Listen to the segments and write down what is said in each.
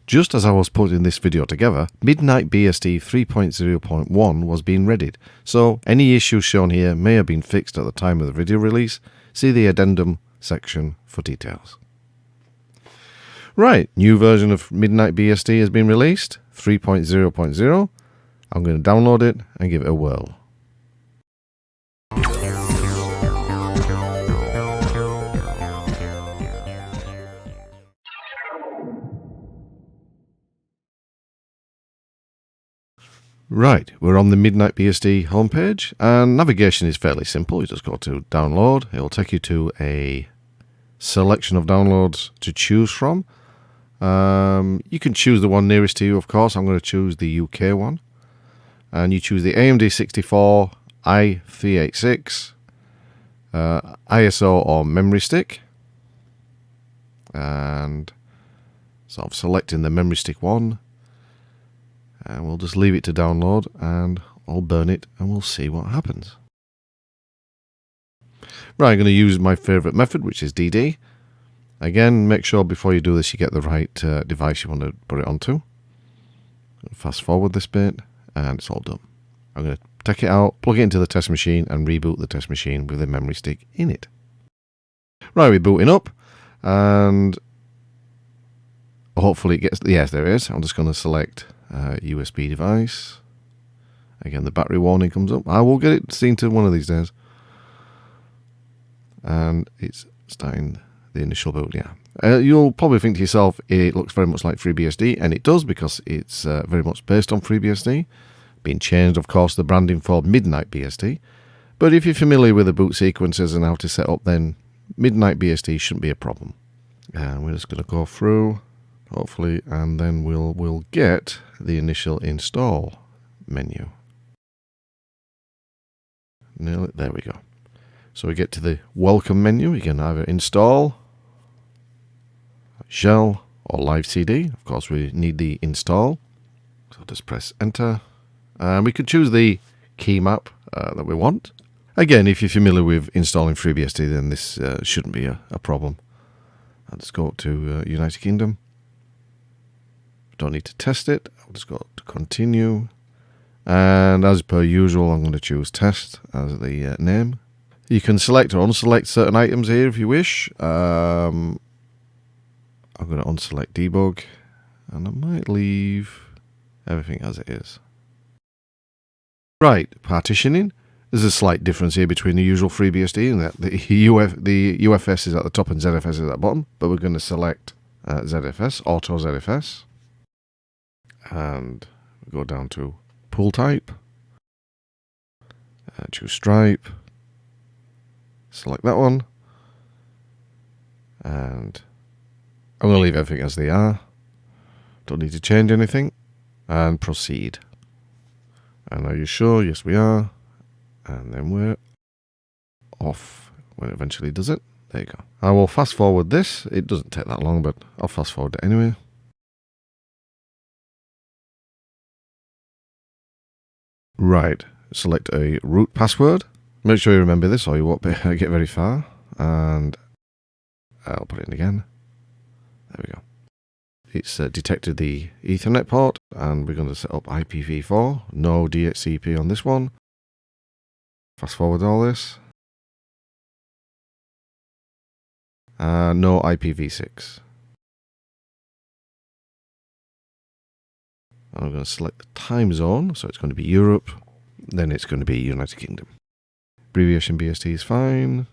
Just as I was putting this video together, MidnightBSD 3.0.1 was being readied, so any issues shown here may have been fixed at the time of the video release. See the Addendum section for details. Right, new version of MidnightBSD has been released, 3.0.0. I'm going to download it and give it a whirl. Right, we're on the MidnightBSD homepage, and navigation is fairly simple. You just go to download. It will take you to a selection of downloads to choose from. You can choose the one nearest to you, of course. I'm going to choose the UK one. And you choose the AMD 64, i386, ISO or memory stick. And sort of selecting the memory stick one. And we'll just leave it to download and I'll burn it and we'll see what happens. Right, I'm going to use my favorite method, which is DD. Again, make sure before you do this you get the right device you want to put it onto. Fast forward this bit and it's all done. I'm going to take it out, plug it into the test machine and reboot the test machine with the memory stick in it. Right, we're booting up and hopefully it gets, yes, there it is. I'm just going to select USB device. Again, the battery warning comes up. I will get it seen to one of these days. And it's starting the initial boot, yeah. You'll probably think to yourself, it looks very much like FreeBSD, and it does because it's very much based on FreeBSD. Being changed, of course, the branding for MidnightBSD. But if you're familiar with the boot sequences and how to set up, then MidnightBSD shouldn't be a problem. And we're just going to go through, hopefully, and then we'll get the initial install menu. Nearly, there we go. So we get to the welcome menu. You can either install, shell, or live CD. Of course, we need the install. So just press enter. And we could choose the key map that we want. Again, if you're familiar with installing FreeBSD, then this shouldn't be a problem. I'll just go to United Kingdom. Don't need to test it. I'll just go to continue. And as per usual, I'm going to choose test as the name. You can select or unselect certain items here if you wish. I'm going to unselect debug. And I might leave everything as it is. Right, partitioning. There's a slight difference here between the usual FreeBSD and that the UFS is at the top and ZFS is at the bottom. But we're going to select ZFS, Auto ZFS. And go down to pool type, choose stripe, select that one, and I'm going to leave everything as they are, don't need to change anything, and proceed. And are you sure? Yes we are, and then we're off when it eventually does it. There you go. I will fast forward this, it doesn't take that long but I'll fast forward it anyway. Right, select a root password. Make sure you remember this or you won't get very far. And I'll put it in again. There we go. It's detected the Ethernet port and we're going to set up IPv4. No DHCP on this one. Fast forward all this. No IPv6. I'm going to select the time zone, so it's going to be Europe, then it's going to be United Kingdom. Abbreviation BSD is fine.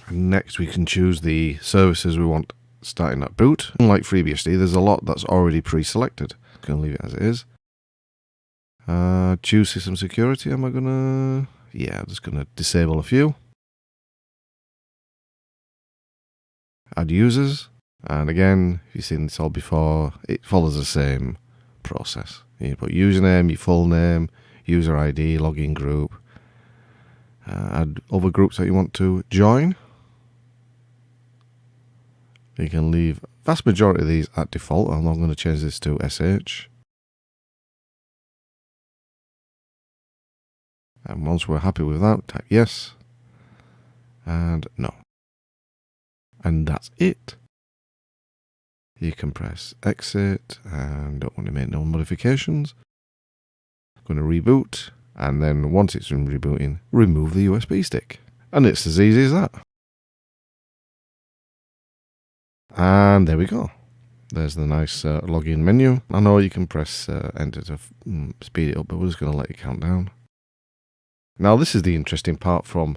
And next we can choose the services we want starting at boot. Unlike FreeBSD, there's a lot that's already pre-selected. I'm going to leave it as it is. Choose system security, am I going to... Yeah, I'm just going to disable a few. Add users. And again, if you've seen this all before, it follows the same process. You put username, your full name, user ID, login group, add other groups that you want to join. You can leave vast majority of these at default. I'm not going to change this to SH. And once we're happy with that, type yes and no. And that's it. you can press exit, and don't want to make no modifications. I'm going to reboot, and then once it's in rebooting, remove the USB stick. And it's as easy as that. And there we go. There's the nice login menu. I know you can press enter to speed it up, but we're just going to let it count down. Now this is the interesting part from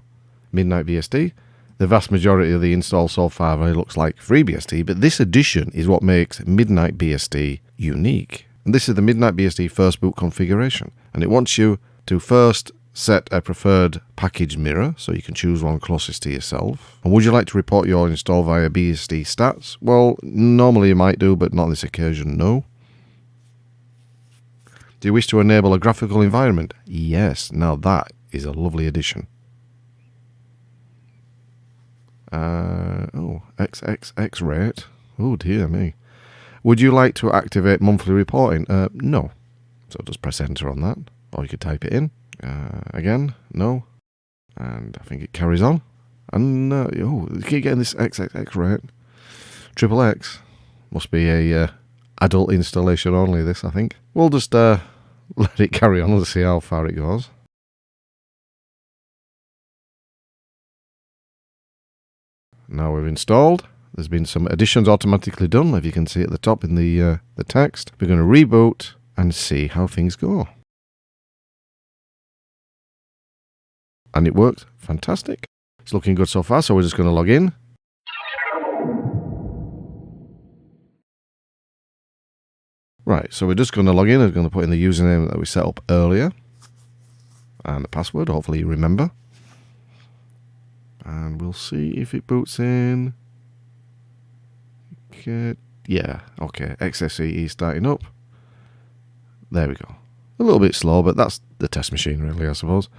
MidnightBSD. The vast majority of the install so far really looks like FreeBSD, but this addition is what makes MidnightBSD unique. And this is the MidnightBSD first boot configuration. And it wants you to first set a preferred package mirror, so you can choose one closest to yourself. And would you like to report your install via BSD stats? Well, normally you might do, but not on this occasion, no. Do you wish to enable a graphical environment? Yes. Now that is a lovely addition. XXX rate. Oh dear me. Would you like to activate monthly reporting? No. So just press enter on that, or you could type it in. Again, no. And I think it carries on. And you keep getting this XXX rate. XXX must be a adult installation only. This, I think. We'll just let it carry on and see how far it goes. Now we've installed. There's been some additions automatically done, if you can see at the top in the text. We're going to reboot and see how things go. And it worked fantastic. It's looking good so far, so we're just going to log in. Right, so we're just going to log in. We're going to put in the username that we set up earlier. And the password, hopefully you remember. And we'll see if it boots in. Okay. Yeah, okay. XXX starting up. There we go. A little bit slow, but that's the test machine really, I suppose.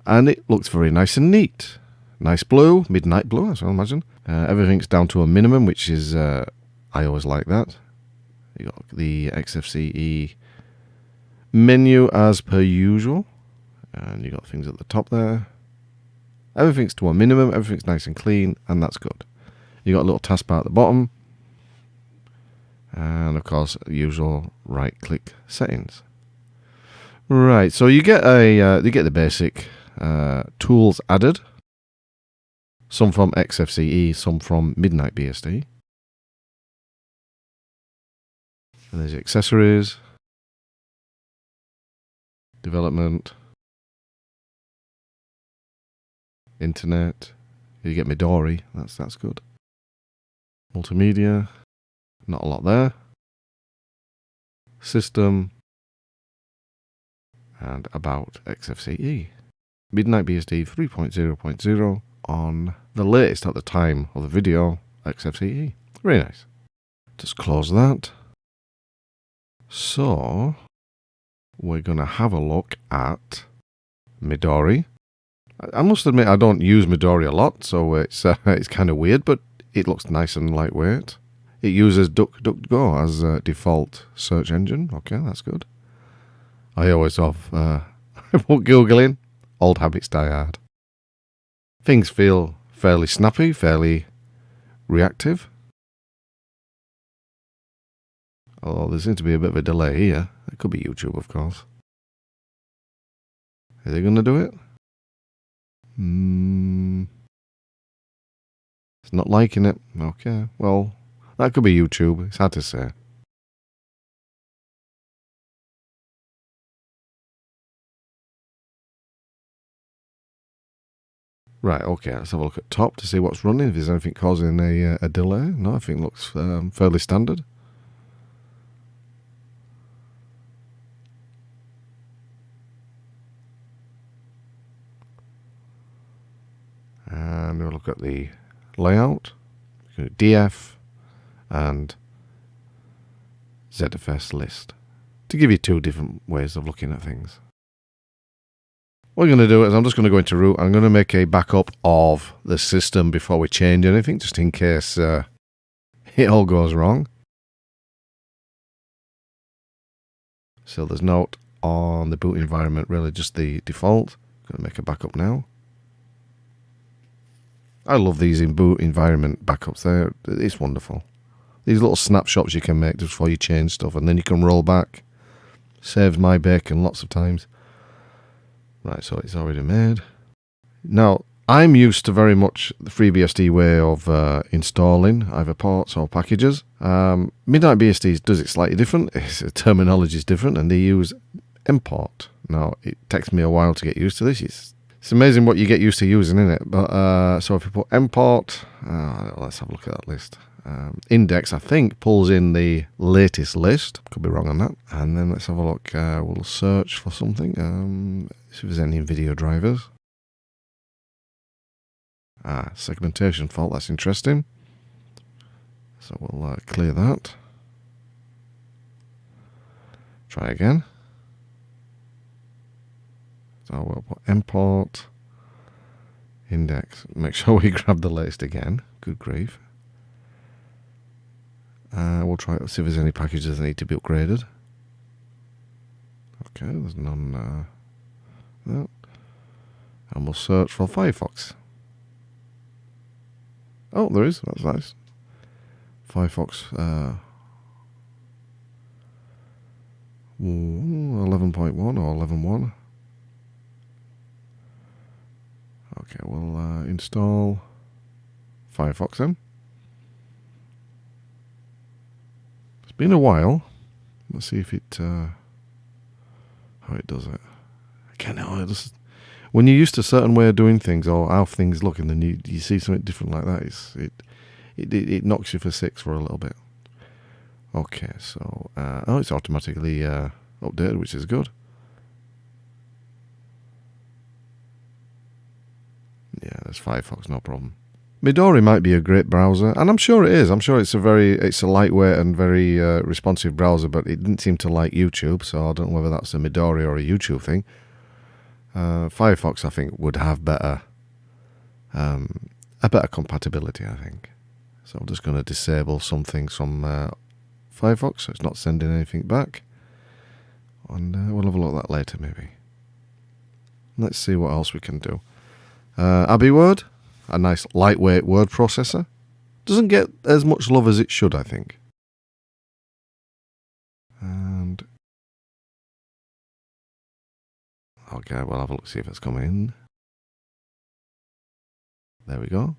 And it looks very nice and neat. Nice blue, midnight blue, as I imagine. Everything's down to a minimum, which is, I always like that. You got the XFCE menu as per usual. And you got things at the top there. Everything's to a minimum, everything's nice and clean, and that's good. You got a little taskbar at the bottom. And of course, usual right-click settings. Right, so you get the basic tools added. Some from XFCE, some from MidnightBSD. And there's accessories, development, internet. You get Midori, that's good. Multimedia, not a lot there. System, and about XFCE. MidnightBSD 3.0.0 on the latest at the time of the video, XFCE. Very nice. Just close that. So, we're going to have a look at Midori. I must admit I don't use Midori a lot, so it's kind of weird, but it looks nice and lightweight. It uses DuckDuckGo as a default search engine. Okay, that's good. I always have Googling. Old habits die hard. Things feel fairly snappy, fairly reactive. Although there seems to be a bit of a delay here. It could be YouTube, of course. Are they going to do it? It's not liking it. Okay, well, that could be YouTube. It's hard to say. Right, okay, let's have a look at top to see what's running, if there's anything causing a delay. No, I think it looks fairly standard. And we'll look at the layout, DF and ZFS list, to give you two different ways of looking at things. What I'm going to do is I'm just going to go into root. I'm going to make a backup of the system before we change anything, just in case it all goes wrong. So there's note on the boot environment, really just the default. I'm going to make a backup now. I love these in boot environment backups. It's wonderful. these little snapshots you can make just before you change stuff, and then you can roll back. Saves my bacon lots of times. Right, so it's already made. Now, I'm used to very much the FreeBSD way of installing either ports or packages. MidnightBSD does it slightly different. The terminology is different, and they use import. Now, it takes me a while to get used to this. It's amazing what you get used to using, isn't it? But so if you put import, let's have a look at that list. Index, I think, pulls in the latest list. Could be wrong on that. And then let's have a look. We'll search for something. See if there's any video drivers. Segmentation fault. That's interesting. So we'll clear that. Try again. So we'll put import index. Make sure we grab the latest again. Good grief. We'll try to see if there's any packages that need to be upgraded. Okay, there's none. No. And we'll search for Firefox. Oh, there is. That's nice. Firefox 11.1 or 11.1. Okay, we'll install Firefox then. It's been a while. Let's see if it how it does it. Again, when you're used to a certain way of doing things or how things look, and then you see something different like that, it knocks you for six for a little bit. Okay, so it's automatically updated, which is good. Yeah, there's Firefox, no problem. Midori might be a great browser, and I'm sure it is. I'm sure it's a lightweight and very responsive browser, but it didn't seem to like YouTube, so I don't know whether that's a Midori or a YouTube thing. Firefox, I think, would have a better compatibility, I think. So I'm just going to disable some things from Firefox, so it's not sending anything back. And we'll have a look at that later, maybe. Let's see what else we can do. AbiWord, a nice lightweight word processor. Doesn't get as much love as it should, I think. And okay, we'll have a look, see if it's coming in. There we go.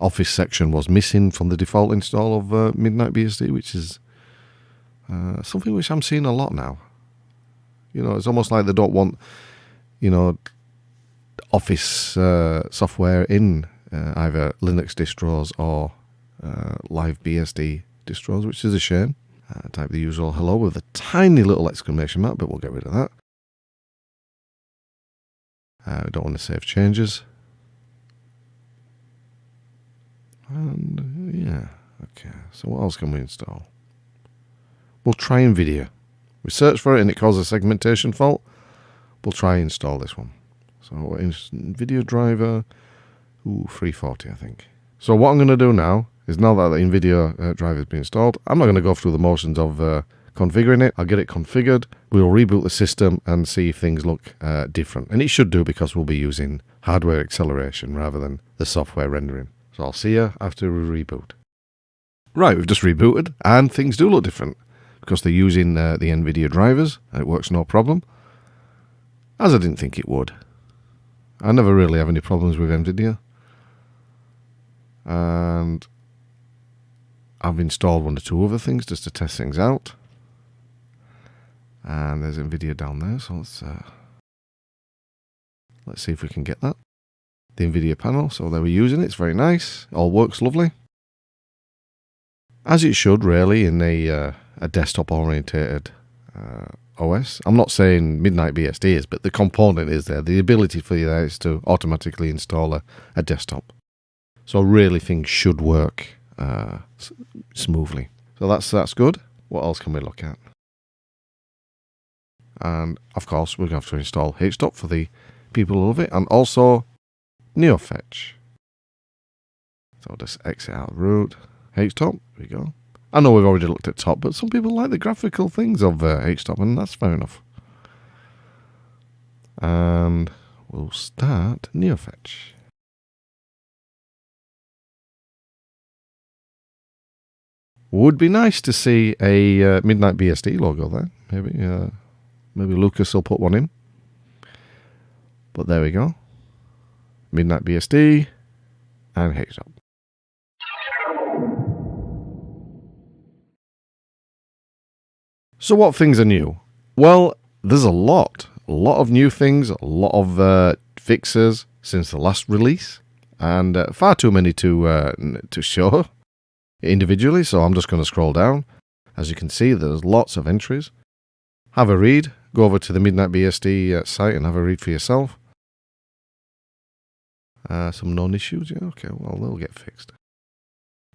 Office section was missing from the default install of MidnightBSD, which is something which I'm seeing a lot now. You know, it's almost like they don't want, Office software in either Linux distros or live BSD distros, which is a shame. Type the usual hello with a tiny little exclamation mark, but we'll get rid of that. We don't want to save changes. And yeah, okay. So what else can we install? We'll try NVIDIA. We search for it and it causes a segmentation fault. We'll try install this one. So NVIDIA driver, 340 I think. So what I'm going to do now is, now that the NVIDIA driver has been installed, I'm not going to go through the motions of configuring it. I'll get it configured. We'll reboot the system and see if things look different. And it should do, because we'll be using hardware acceleration rather than the software rendering. So I'll see you after we reboot. Right, we've just rebooted and things do look different because they're using the NVIDIA drivers and it works no problem. As I didn't think it would. I never really have any problems with NVIDIA. And I've installed one or two other things just to test things out. And there's NVIDIA down there, so let's see if we can get that. The NVIDIA panel, so they were using it. It's very nice. All works lovely. As it should, really, in a desktop-orientated OS. I'm not saying MidnightBSD is, but the component is there. The ability for you there is to automatically install a desktop. So really things should work smoothly. So that's good. What else can we look at? And of course we're going to have to install HTOP for the people who love it, and also NeoFetch. So I'll just exit out root. HTOP, here we go. I know we've already looked at top, but some people like the graphical things of HTOP, and that's fair enough. And we'll start NeoFetch. Would be nice to see a MidnightBSD logo there. Maybe Lucas will put one in. But there we go. MidnightBSD and Hex up. So what things are new? Well, there's a lot of new things, a lot of fixes since the last release, and far too many to show individually, so I'm just going to scroll down. As you can see, there's lots of entries. Have a read. Go over to the MidnightBSD site and have a read for yourself. Some known issues, yeah, okay, well, they'll get fixed.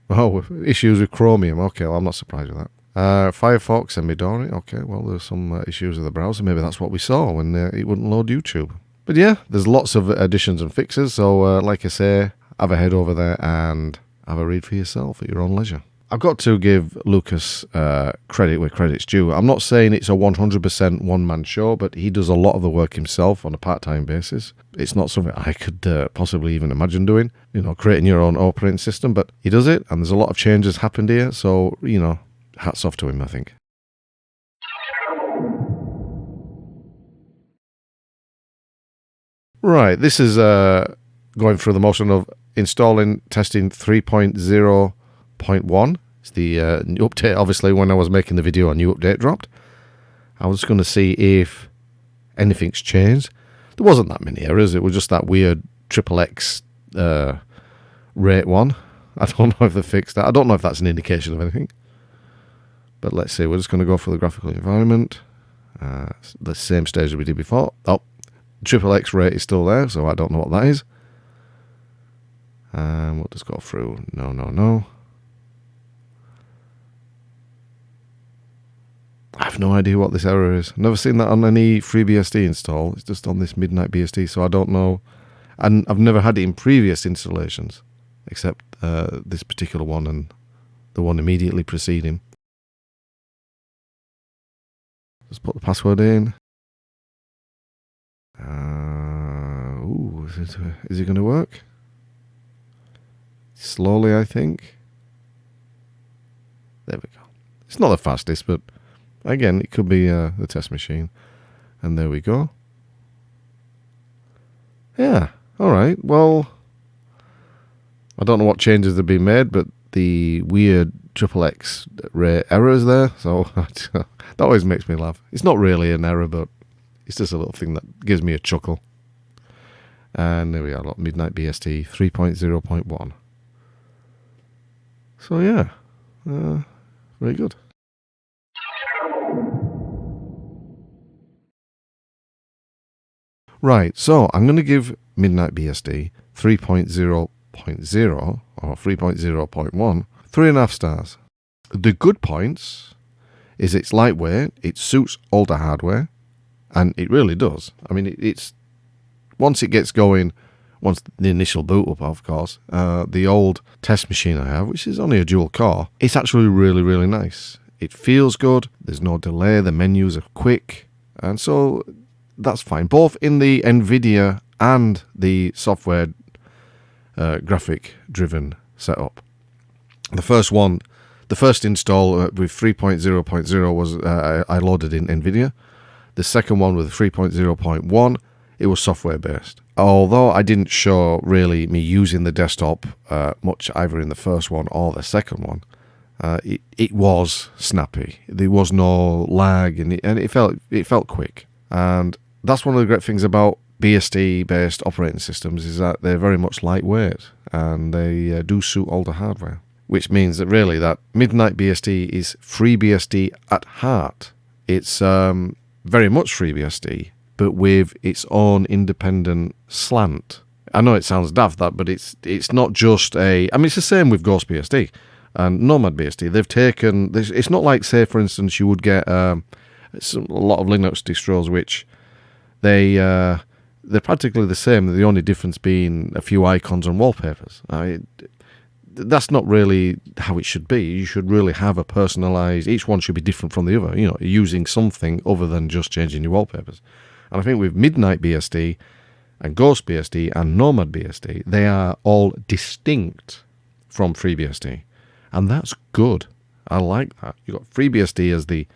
Oh, issues with Chromium, okay, well, I'm not surprised with that. Firefox and Midori, okay, well, there's some issues with the browser. Maybe that's what we saw when it wouldn't load YouTube. But yeah, there's lots of additions and fixes, so like I say, have a head over there and have a read for yourself at your own leisure. I've got to give Lucas credit where credit's due. I'm not saying it's a 100% one-man show, but he does a lot of the work himself on a part-time basis. It's not something I could possibly even imagine doing, creating your own operating system, but he does it, and there's a lot of changes happened here, so, hats off to him, I think. Right, this is going through the motion of installing, testing 3.0.1. It's the new update. Obviously, when I was making the video, a new update dropped. I was going to see if anything's changed. There wasn't that many errors. It was just that weird XXX rate one. I don't know if they fixed that. I don't know if that's an indication of anything. But let's see. We're just going to go for the graphical environment. The same stage as we did before. Oh, XXX rate is still there, so I don't know what that is. We'll just go through. No. I have no idea what this error is. Never seen that on any FreeBSD install. It's just on this MidnightBSD, so I don't know. And I've never had it in previous installations, except this particular one and the one immediately preceding. Just put the password in. Is it going to work? Slowly, I think. There we go. It's not the fastest, but again, it could be the test machine. And there we go. Yeah, all right. Well, I don't know what changes have been made, but the weird XXX rate errors there, so that always makes me laugh. It's not really an error, but it's just a little thing that gives me a chuckle. And there we are, MidnightBSD 3.0.1. So yeah, very good. Right, so I'm going to give MidnightBSD 3.0.0 or 3.0.1 3.5 stars. The good points is it's lightweight, it suits older hardware, and it really does. I mean, it's once it gets going, once the initial boot up, of course, the old test machine I have, which is only a dual core, it's actually really, really nice. It feels good, there's no delay, the menus are quick, and so that's fine. Both in the NVIDIA and the software graphic-driven setup. The first install with 3.0.0 was I loaded in NVIDIA. The second one with 3.0.1, it was software-based. Although I didn't show really me using the desktop much either in the first one or the second one, it was snappy. There was no lag, and it felt quick. And that's one of the great things about BSD-based operating systems is that they're very much lightweight and they do suit older hardware, which means that really that MidnightBSD is FreeBSD at heart. It's very much FreeBSD, but with its own independent slant. I know it sounds daft, but it's not just I mean, it's the same with GhostBSD and NomadBSD. They've taken this. It's not like, say, for instance, you would get a lot of Linux distros which they're practically the same. The only difference being a few icons and wallpapers. That's not really how it should be. You should really have a personalized. Each one should be different from the other. Using something other than just changing your wallpapers. And I think with MidnightBSD and GhostBSD and NomadBSD, they are all distinct from FreeBSD. And that's good. I like that. You've got FreeBSD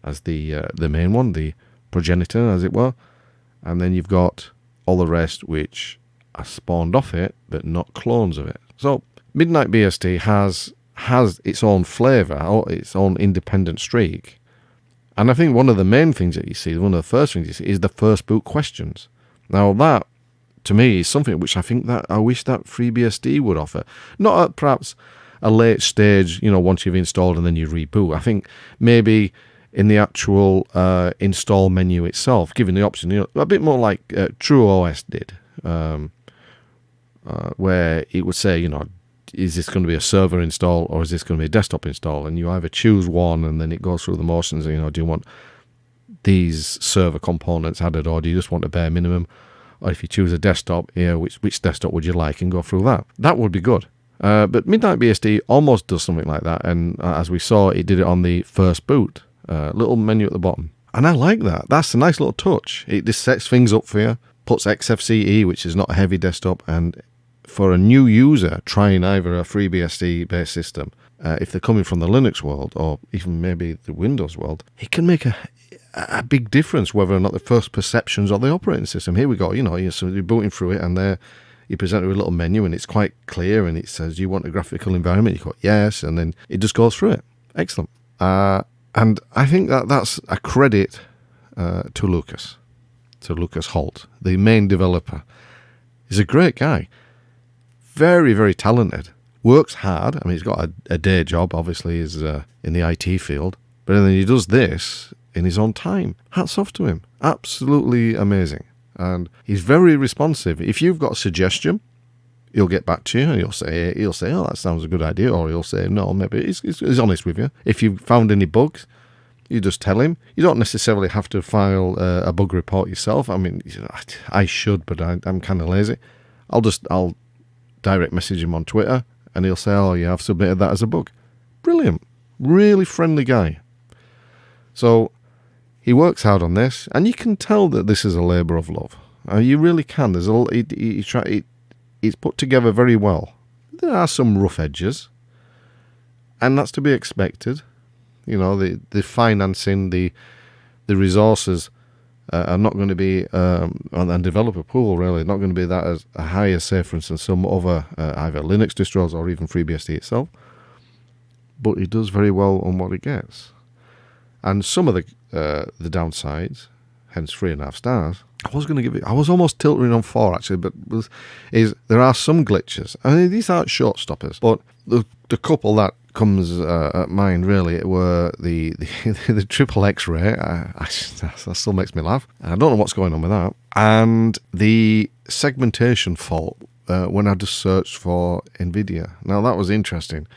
as the main one, the progenitor, as it were, and then you've got all the rest which are spawned off it, but not clones of it. So MidnightBSD has its own flavor, its own independent streak. And I think one of the main things that you see, one of the first things you see, is the first boot questions. Now that, to me, is something which I wish that FreeBSD would offer. Not at perhaps a late stage, once you've installed and then you reboot. I think maybe in the actual install menu itself, giving the option, a bit more like TrueOS did, where it would say, is this going to be a server install or is this going to be a desktop install? And you either choose one and then it goes through the motions, do you want these server components added, or do you just want a bare minimum? Or if you choose a desktop, which desktop would you like, and go through that. That would be good. But MidnightBSD almost does something like that, and as we saw, it did it on the first boot. Little menu at the bottom. And I like that. That's a nice little touch. It just sets things up for you, puts XFCE, which is not a heavy desktop, and for a new user trying either a FreeBSD-based system, if they're coming from the Linux world, or even maybe the Windows world, it can make a big difference whether or not the first perceptions of the operating system. Here we go, you're booting through it, and there you present with a little menu, and it's quite clear, and it says, you want a graphical environment? You go, yes, and then it just goes through it. Excellent. And I think that's a credit to Lucas Holt, the main developer. He's a great guy. Very, very talented. Works hard. I mean, he's got a day job, obviously, is in the IT field. But then he does this in his own time. Hats off to him. Absolutely amazing. And he's very responsive. If you've got a suggestion, he'll get back to you and he'll say, oh, that sounds a good idea. Or he'll say, no, maybe he's honest with you. If you've found any bugs, you just tell him. You don't necessarily have to file a bug report yourself. I mean, I should, but I'm kind of lazy. I'll direct message him on Twitter and he'll say, oh, yeah, I've submitted that as a bug. Brilliant. Really friendly guy. So he works hard on this, and you can tell that this is a labour of love. You really can. There's it's put together very well. There are some rough edges, and that's to be expected. The financing, the resources are not going to be, and developer pool really, not going to be that as high as, say, for instance, some other either Linux distros or even FreeBSD itself. But it does very well on what it gets. And some of the downsides, hence 3.5 stars, I was almost tilting on 4 actually, but there are some glitches. I mean, these aren't showstoppers, but the couple that comes at mind really were the triple X-ray. That still makes me laugh. I don't know what's going on with that. And the segmentation fault when I just searched for NVIDIA. Now that was interesting.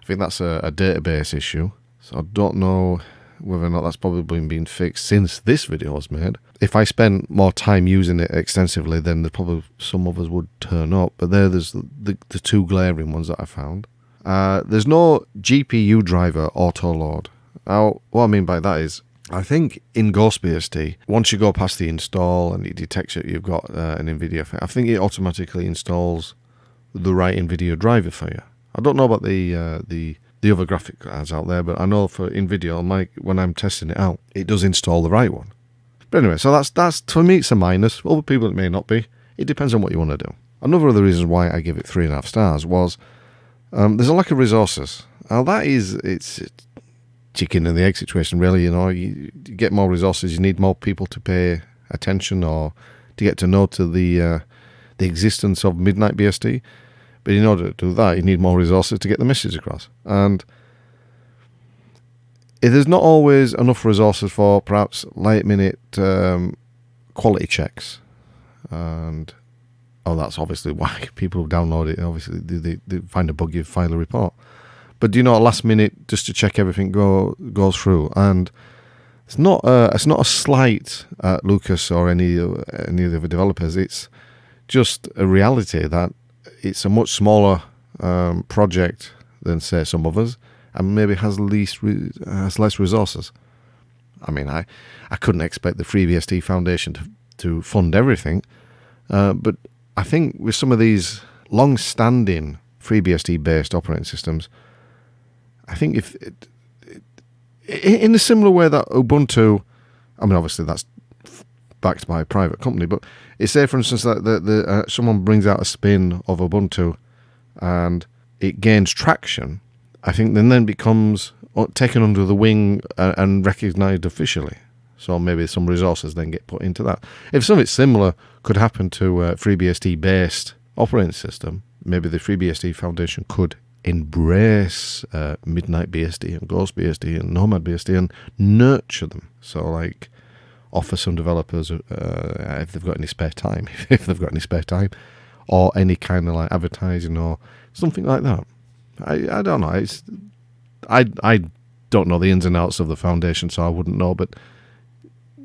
I think that's a database issue, so I don't know whether or not that's probably been fixed since this video was made. If I spent more time using it extensively, then probably some others would turn up. But there's the two glaring ones that I found. There's no GPU driver auto load. Now, what I mean by that is, I think in GhostBSD, once you go past the install and it detects that you've got an NVIDIA, I think it automatically installs the right NVIDIA driver for you. I don't know about the other graphic cards out there, but I know for NVIDIA, when I'm testing it out, it does install the right one. But anyway, so that's for me, it's a minus. Other people, it may not be. It depends on what you want to do. Another of the reasons why I give it 3.5 stars was there's a lack of resources. Now it's chicken and the egg situation, really. You get more resources, you need more people to pay attention or to get to know to the existence of MidnightBSD. But in order to do that, you need more resources to get the message across. And there's not always enough resources for perhaps late-minute quality checks. And that's obviously why people download it. Obviously, they find a bug, you file a report. But do you know, last minute, just to check everything goes through. And it's not a slight at Lucas or any of the other developers. It's just a reality that it's a much smaller project than, say, some others, and maybe has less resources. I mean, I couldn't expect the FreeBSD Foundation to fund everything, but I think with some of these long-standing FreeBSD-based operating systems, I think if in a similar way that Ubuntu, I mean, obviously that's backed by a private company, but it's say, for instance, that someone brings out a spin of Ubuntu and it gains traction, I think then becomes taken under the wing and recognized officially. So maybe some resources then get put into that. If something similar could happen to a FreeBSD-based operating system, maybe the FreeBSD Foundation could embrace MidnightBSD and GhostBSD and NomadBSD and nurture them. So like offer some developers if they've got any spare time, or any kind of like advertising or something like that. I don't know. I don't know the ins and outs of the foundation, so I wouldn't know. But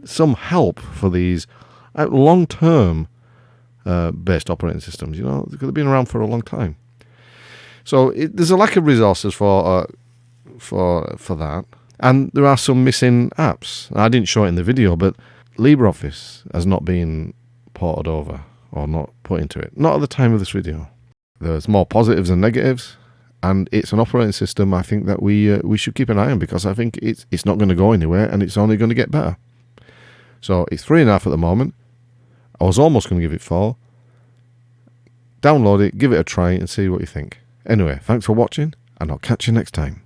some help for these long-term based operating systems. You know, they've been around for a long time. So there's a lack of resources for that, and there are some missing apps. I didn't show it in the video, but LibreOffice has not been ported over or not put into it. Not at the time of this video. There's more positives than negatives, and it's an operating system I think that we should keep an eye on, because I think it's not going to go anywhere and it's only going to get better. So it's 3.5 at the moment. I was almost going to give it 4. Download it, give it a try and see what you think. Anyway, thanks for watching, and I'll catch you next time.